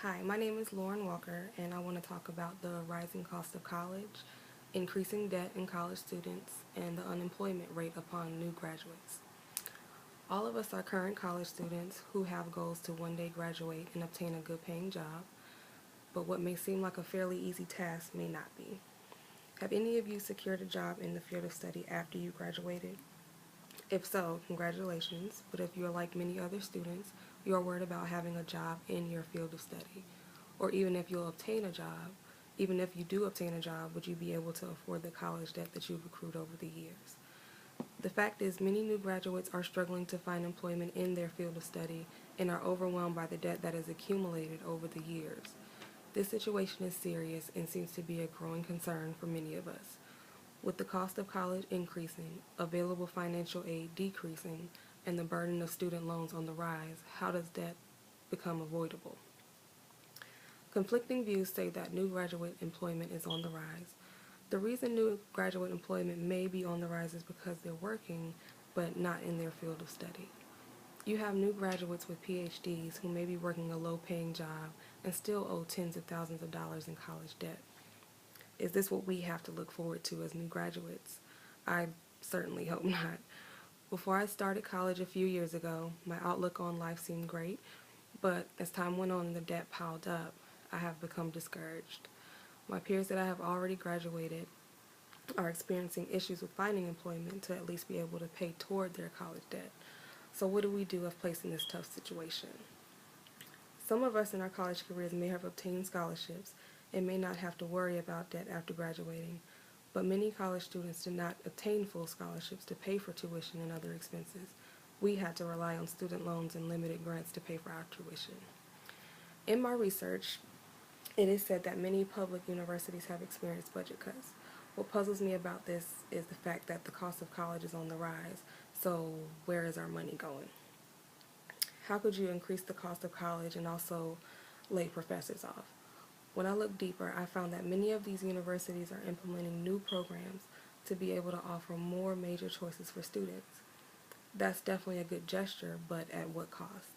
Hi, my name is Lauren Walker, and I want to talk about the rising cost of college, increasing debt in college students, and the unemployment rate upon new graduates. All of us are current college students who have goals to one day graduate and obtain a good paying job, but what may seem like a fairly easy task may not be. Have any of you secured a job in the field of study after you graduated? If so, congratulations, but if you are like many other students, you are worried about having a job in your field of study. Or even if you'll obtain a job, even if you do obtain a job, would you be able to afford the college debt that you've accrued over the years? The fact is, many new graduates are struggling to find employment in their field of study and are overwhelmed by the debt that has accumulated over the years. This situation is serious and seems to be a growing concern for many of us. With the cost of college increasing, available financial aid decreasing, and the burden of student loans on the rise, how does debt become avoidable? Conflicting views say that new graduate employment is on the rise. The reason new graduate employment may be on the rise is because they're working, but not in their field of study. You have new graduates with PhDs who may be working a low-paying job and still owe tens of thousands of dollars in college debt. Is this what we have to look forward to as new graduates? I certainly hope not. Before I started college a few years ago, my outlook on life seemed great, but as time went on and the debt piled up, I have become discouraged. My peers that I have already graduated are experiencing issues with finding employment to at least be able to pay toward their college debt. So what do we do if placed in this tough situation? Some of us in our college careers may have obtained scholarships and may not have to worry about debt after graduating, but many college students did not obtain full scholarships to pay for tuition and other expenses. We had to rely on student loans and limited grants to pay for our tuition. In my research, it is said that many public universities have experienced budget cuts. What puzzles me about this is the fact that the cost of college is on the rise, so where is our money going? How could you increase the cost of college and also lay professors off? When I looked deeper, I found that many of these universities are implementing new programs to be able to offer more major choices for students. That's definitely a good gesture, but at what cost?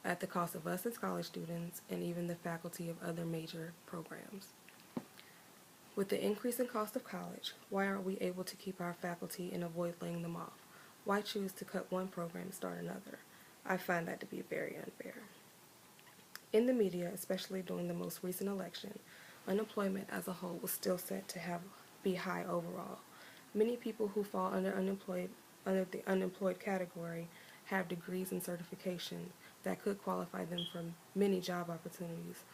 At the cost of us as college students and even the faculty of other major programs. With the increase in cost of college, why aren't we able to keep our faculty and avoid laying them off? Why choose to cut one program and start another? I find that to be very unfair. In the media, especially during the most recent election, unemployment as a whole was still set to be high overall. Many people who fall under the unemployed category have degrees and certifications that could qualify them for many job opportunities.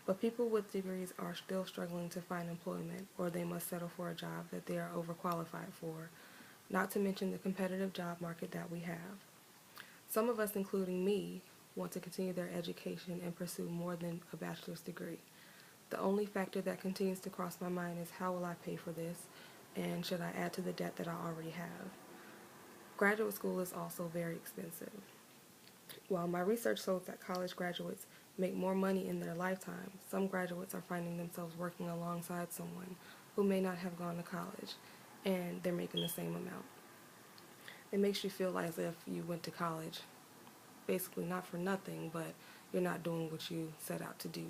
But people with degrees are still struggling to find employment, or they must settle for a job that they are overqualified for, not to mention the competitive job market that we have. Some of us, including me, want to continue their education and pursue more than a bachelor's degree. The only factor that continues to cross my mind is how will I pay for this, and should I add to the debt that I already have? Graduate school is also very expensive. While my research shows that college graduates make more money in their lifetime, some graduates are finding themselves working alongside someone who may not have gone to college, and they're making the same amount. It makes you feel as if you went to college basically not for nothing, but you're not doing what you set out to do.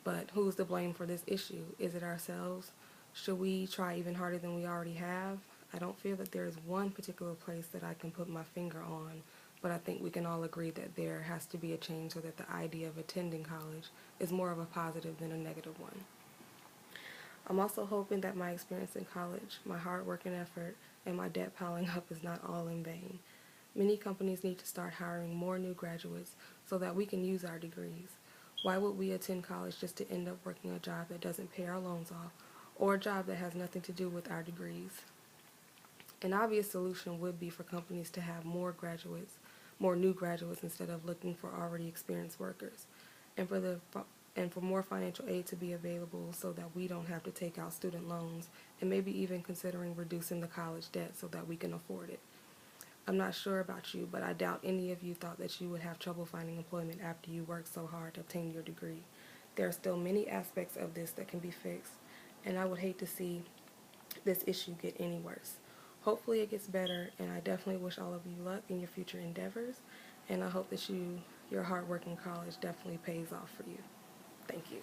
But who's to blame for this issue? Is it ourselves? Should we try even harder than we already have? I don't feel that there is one particular place that I can put my finger on, but I think we can all agree that there has to be a change so that the idea of attending college is more of a positive than a negative one. I'm also hoping that my experience in college, my hard work and effort, and my debt piling up is not all in vain. Many companies need to start hiring more new graduates so that we can use our degrees. Why would we attend college just to end up working a job that doesn't pay our loans off, or a job that has nothing to do with our degrees? An obvious solution would be for companies to have more new graduates instead of looking for already experienced workers, and for more financial aid to be available so that we don't have to take out student loans, and maybe even considering reducing the college debt so that we can afford it. I'm not sure about you, but I doubt any of you thought that you would have trouble finding employment after you worked so hard to obtain your degree. There are still many aspects of this that can be fixed, and I would hate to see this issue get any worse. Hopefully it gets better, and I definitely wish all of you luck in your future endeavors, and I hope that you your hard work in college definitely pays off for you. Thank you.